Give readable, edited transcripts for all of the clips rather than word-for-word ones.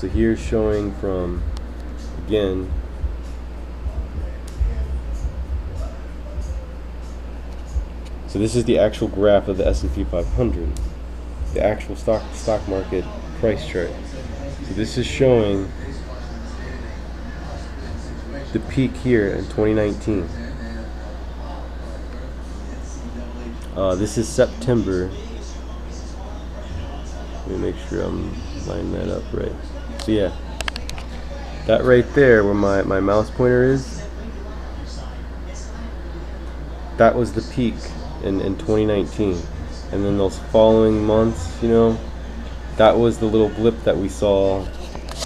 So here's showing from, again, so this is the actual graph of the S&P 500, the actual stock market price chart. So this is showing the peak here in 2019. This is September. Let me make sure I'm lining that up right. So yeah, that right there where my mouse pointer is, that was the peak in 2019. And then those following months, you know, that was the little blip that we saw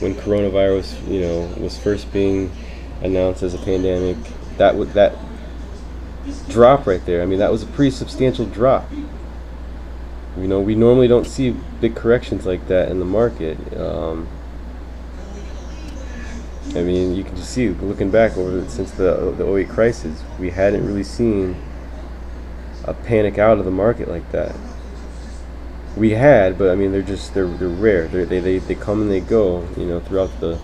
when coronavirus, you know, was first being announced as a pandemic. That drop right there, I mean, that was a pretty substantial drop. You know, we normally don't see big corrections like that in the market. I mean, you can just see, looking back since the 08 crisis, we hadn't really seen a panic out of the market like that. We had, but I mean, they're rare. They come and they go, you know, throughout the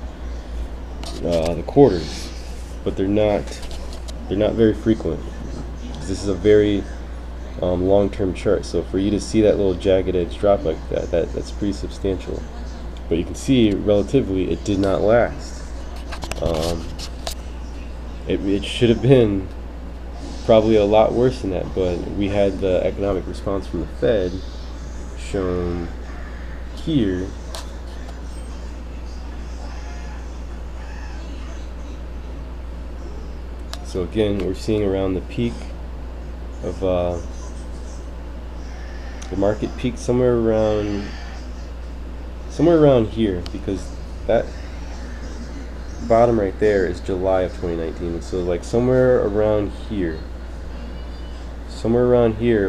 quarters, but they're not very frequent. This is a very long-term chart, so for you to see that little jagged edge drop like that's pretty substantial. But you can see, relatively, it did not last. It should have been probably a lot worse than that, but we had the economic response from the Fed shown here. So again, we're seeing around the peak of the market peak somewhere around here, because that bottom right there is July of 2019. So like somewhere around here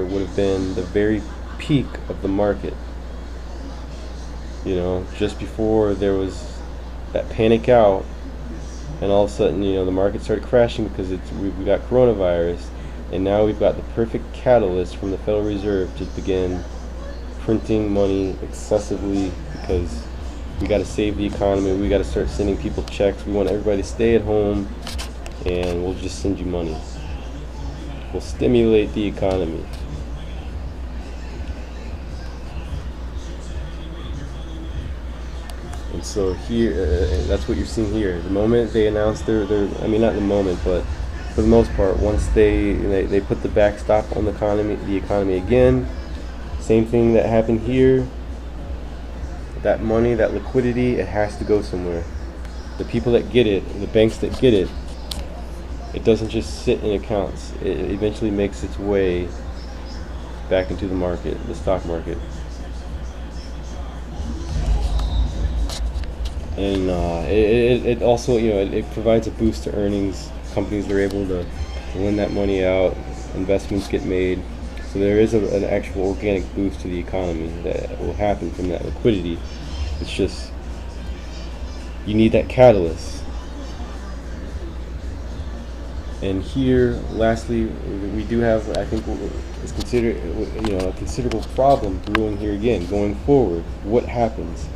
would have been the very peak of the market, you know, just before there was that panic out, and all of a sudden, you know, the market started crashing because we got coronavirus, and now we've got the perfect catalyst from the Federal Reserve to begin printing money excessively, because we got to save the economy. We got to start sending people checks. We want everybody to stay at home, and we'll just send you money. We'll stimulate the economy. And so here, that's what you're seeing here. The moment they announced I mean, not the moment, but for the most part, once they put the backstop on the economy again, same thing that happened here. That money, that liquidity, it has to go somewhere. The people that get it, the banks that get it, it doesn't just sit in accounts. It eventually makes its way back into the market, the stock market. And it also, you know, it provides a boost to earnings. Companies are able to lend that money out, investments get made. So there is an actual organic boost to the economy that will happen from that liquidity. It's just, you need that catalyst. And here, lastly, we do have, I think, it's considered, you know, a considerable problem brewing here again. Going forward, what happens?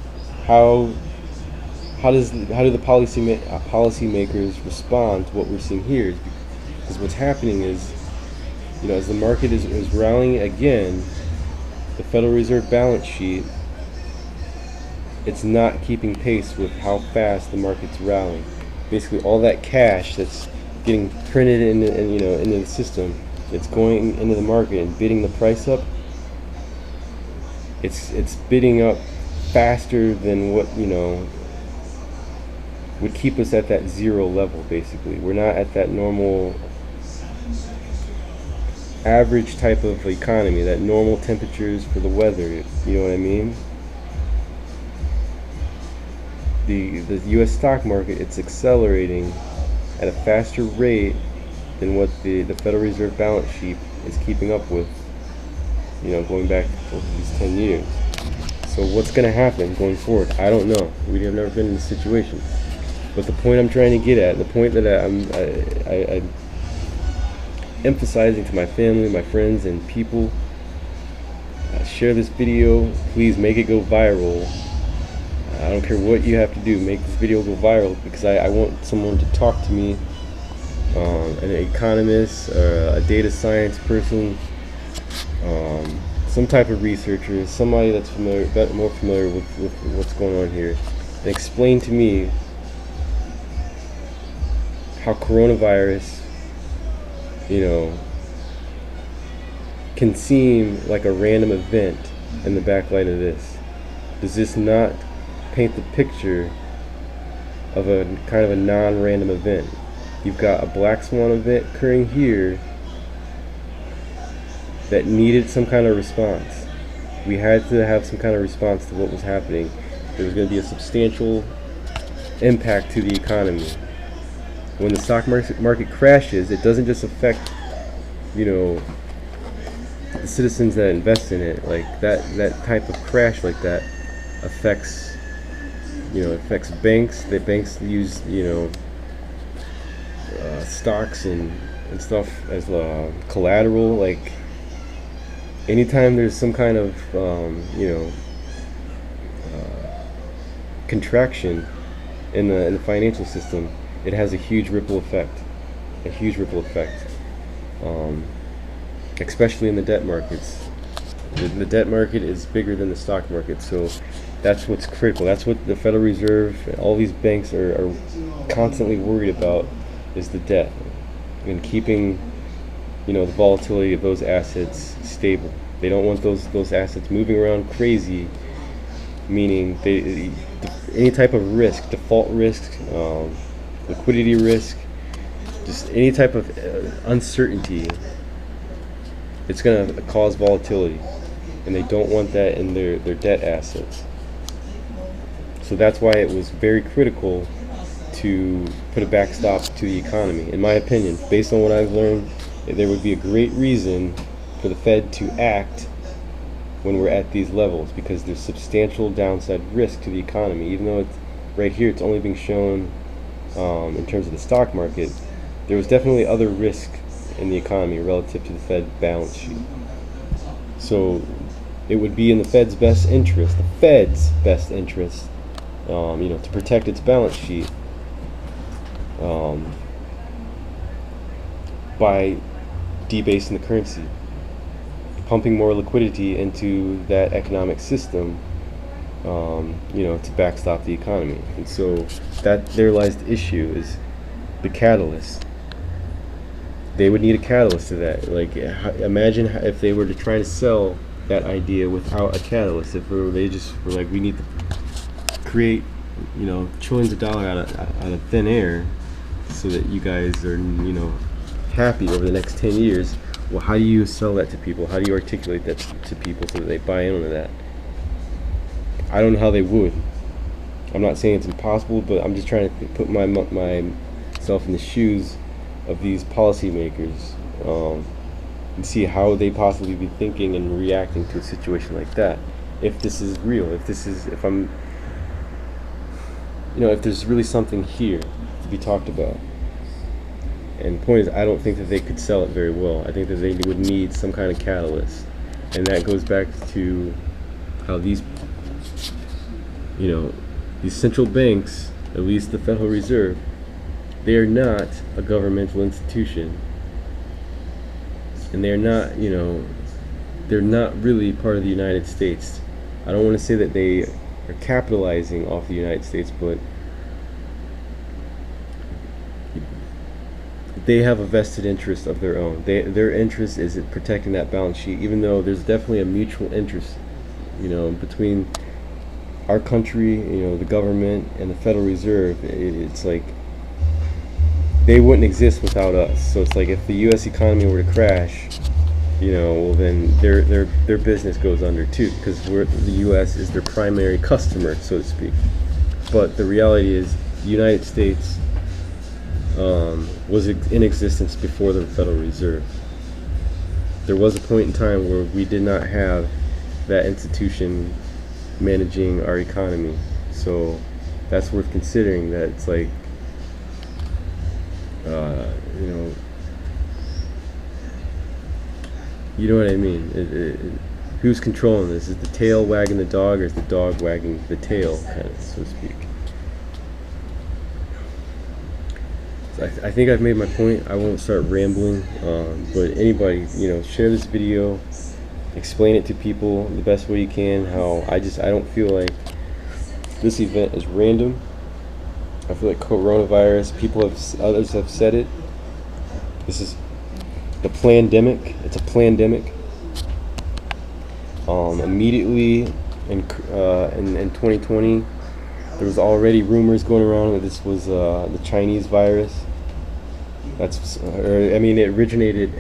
How do the policymakers respond to what we're seeing here? Because what's happening is, you know, as the market is rallying again, the Federal Reserve balance sheet, it's not keeping pace with how fast the market's rallying. Basically, all that cash that's getting printed into the system, it's going into the market and bidding the price up. It's bidding up faster than what, you know, would keep us at that zero level. Basically, we're not at that normal average type of economy, that normal temperatures for the weather, you know what I mean? The US stock market, it's accelerating at a faster rate than what the Federal Reserve balance sheet is keeping up with, you know, going back over these 10 years. So what's going to happen going forward? I don't know. We have never been in this situation. But the point I'm trying to get at, the point that I'm emphasizing to my family, my friends, and people, share this video. Please make it go viral. I don't care what you have to do, make this video go viral, because I want someone to talk to me, an economist or a data science person, some type of researcher, somebody that's more familiar with what's going on here, and explain to me how coronavirus, can seem like a random event in the backlight of this. Does this not paint the picture of a kind of a non-random event? You've got a black swan event occurring here that needed some kind of response. We had to have some kind of response to what was happening. There was going to be a substantial impact to the economy. When the stock market crashes, it doesn't just affect, the citizens that invest in it. Like that type of crash like that affects, affects banks. That banks use, stocks and stuff as collateral. Like anytime there's some kind of contraction in the financial system, it has a huge ripple effect. Especially in the debt markets. The debt market is bigger than the stock market, so that's what's critical. That's what the Federal Reserve, all these banks are constantly worried about, is the debt and keeping, the volatility of those assets stable. They don't want those assets moving around crazy, meaning any type of risk, default risk, liquidity risk, just any type of uncertainty, it's going to cause volatility, and they don't want that in their debt assets. So that's why it was very critical to put a backstop to the economy. In my opinion, based on what I've learned, there would be a great reason for the Fed to act when we're at these levels, because there's substantial downside risk to the economy. Even though it's right here, it's only being shown in terms of the stock market, there was definitely other risk in the economy relative to the Fed balance sheet. So it would be in the Fed's best interest, to protect its balance sheet by debasing the currency, pumping more liquidity into that economic system, to backstop the economy. And so that there lies the issue, is the catalyst. They would need a catalyst to that. Like, imagine if they were to try to sell that idea without a catalyst. If they just were like, we need to create, trillions of dollars out of thin air, so that you guys are, happy over the next 10 years. Well, how do you sell that to people? How do you articulate that to people so that they buy into that? I don't know how they would. I'm not saying it's impossible, but I'm just trying to put myself in the shoes of these policymakers, and see how they possibly be thinking and reacting to a situation like that. If this is real, if there's really something here to be talked about. And the point is, I don't think that they could sell it very well. I think that they would need some kind of catalyst. And that goes back to how these central banks, at least the Federal Reserve, they are not a governmental institution. And they're not, they're not really part of the United States. I don't want to say that they are capitalizing off the United States, but they have a vested interest of their own. Their interest is in protecting that balance sheet, even though there's definitely a mutual interest, between our country, the government, and the Federal Reserve. It's like they wouldn't exist without us. So it's like if the U.S. economy were to crash, well, then their business goes under too, because the U.S. is their primary customer, so to speak. But the reality is, the United States was in existence before the Federal Reserve. There was a point in time where we did not have that institution managing our economy. So that's worth considering, that it's like, you know what I mean? who's controlling this? Is the tail wagging the dog, or is the dog wagging the tail, kind of, so to speak? So I think I've made my point. I won't start rambling, but anybody, share this video, explain it to people the best way you can. How I don't feel like this event is random. I feel like coronavirus, others have said it. This is the plandemic. It's a plandemic. Immediately in 2020, there was already rumors going around that this was the Chinese virus. It originated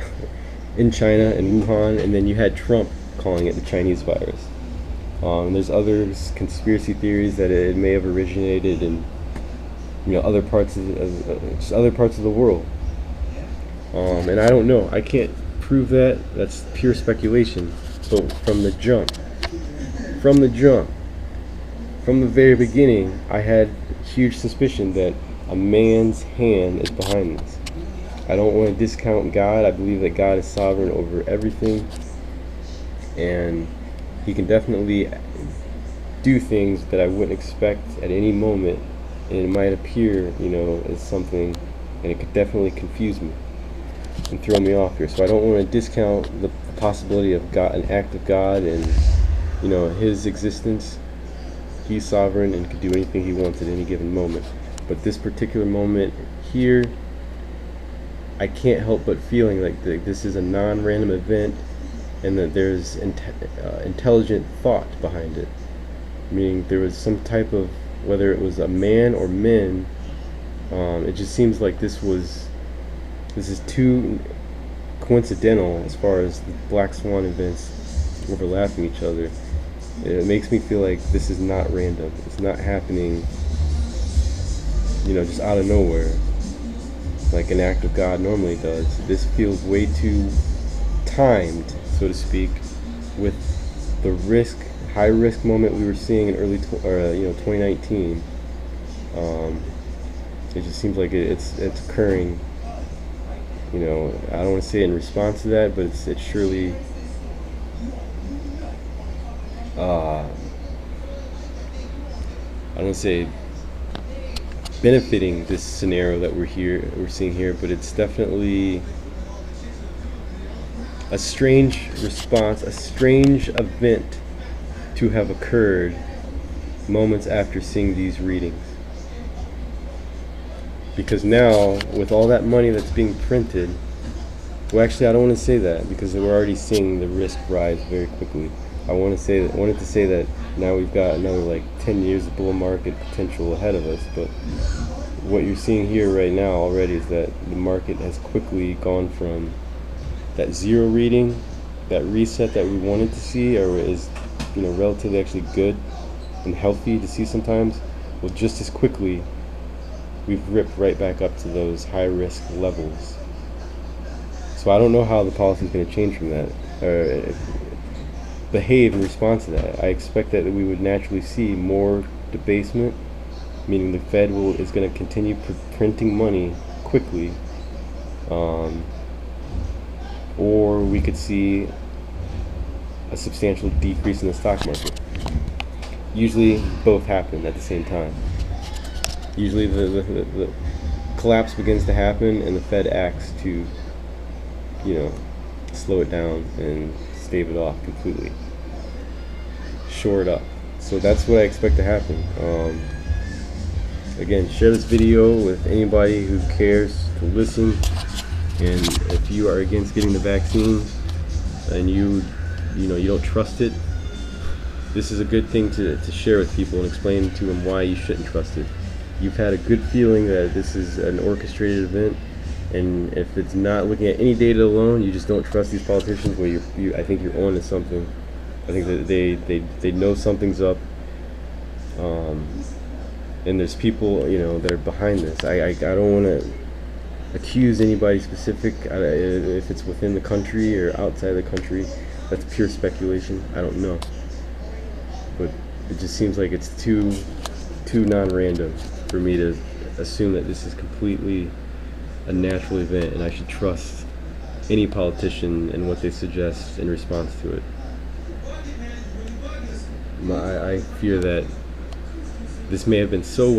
in China, in Wuhan, and then you had Trump calling it the Chinese virus. There's other conspiracy theories that it may have originated in other parts of the world. And I don't know. I can't prove that. That's pure speculation. But from the very beginning, I had huge suspicion that a man's hand is behind this. I don't want to discount God. I believe that God is sovereign over everything, and He can definitely do things that I wouldn't expect at any moment, and it might appear, as something, and it could definitely confuse me and throw me off here. So I don't want to discount the possibility of God, an act of God, and His existence. He's sovereign and could do anything He wants at any given moment. But this particular moment here, I can't help but feeling like this is a non-random event, and that there's intelligent thought behind it. Meaning there was some type of, whether it was a man or men, it just seems like this is too coincidental as far as the Black Swan events overlapping each other. It makes me feel like this is not random. It's not happening, just out of nowhere, like an act of God normally does. This feels way too timed, so to speak, with the high risk moment we were seeing in early 2019. It just seems like it's occurring. I don't want to say in response to that, but it's surely I don't want to say benefiting this scenario that we're seeing here, but it's definitely a strange response, a strange event to have occurred moments after seeing these readings. Because now, with all that money that's being printed, well, actually, I don't want to say that, because we're already seeing the risk rise very quickly. I wanted to say that now we've got another 10 years of bull market potential ahead of us, but what you're seeing here right now already is that the market has quickly gone from that zero reading, that reset that we wanted to see, or is relatively actually good and healthy to see sometimes. Well, just as quickly we've ripped right back up to those high risk levels. So I don't know how the policy is going to change from that, or behave in response to that. I expect that we would naturally see more debasement, meaning the Fed is going to continue printing money quickly, or we could see a substantial decrease in the stock market. Usually both happen at the same time. Usually the collapse begins to happen, and the Fed acts to slow it down and stave it off completely, shore it up. So that's what I expect to happen. Again, share this video with anybody who cares to listen, and if you are against getting the vaccine and you don't trust it, this is a good thing to share with people and explain to them why you shouldn't trust it. You've had a good feeling that this is an orchestrated event, and if it's not looking at any data alone, you just don't trust these politicians. Well, I think you're on to something. I think that they know something's up, and there's people that are behind this. I don't want to accuse anybody specific, if it's within the country or outside the country. That's pure speculation. I don't know, but it just seems like it's too non-random for me to assume that this is completely a natural event, and I should trust any politician and what they suggest in response to it. I fear that this may have been so well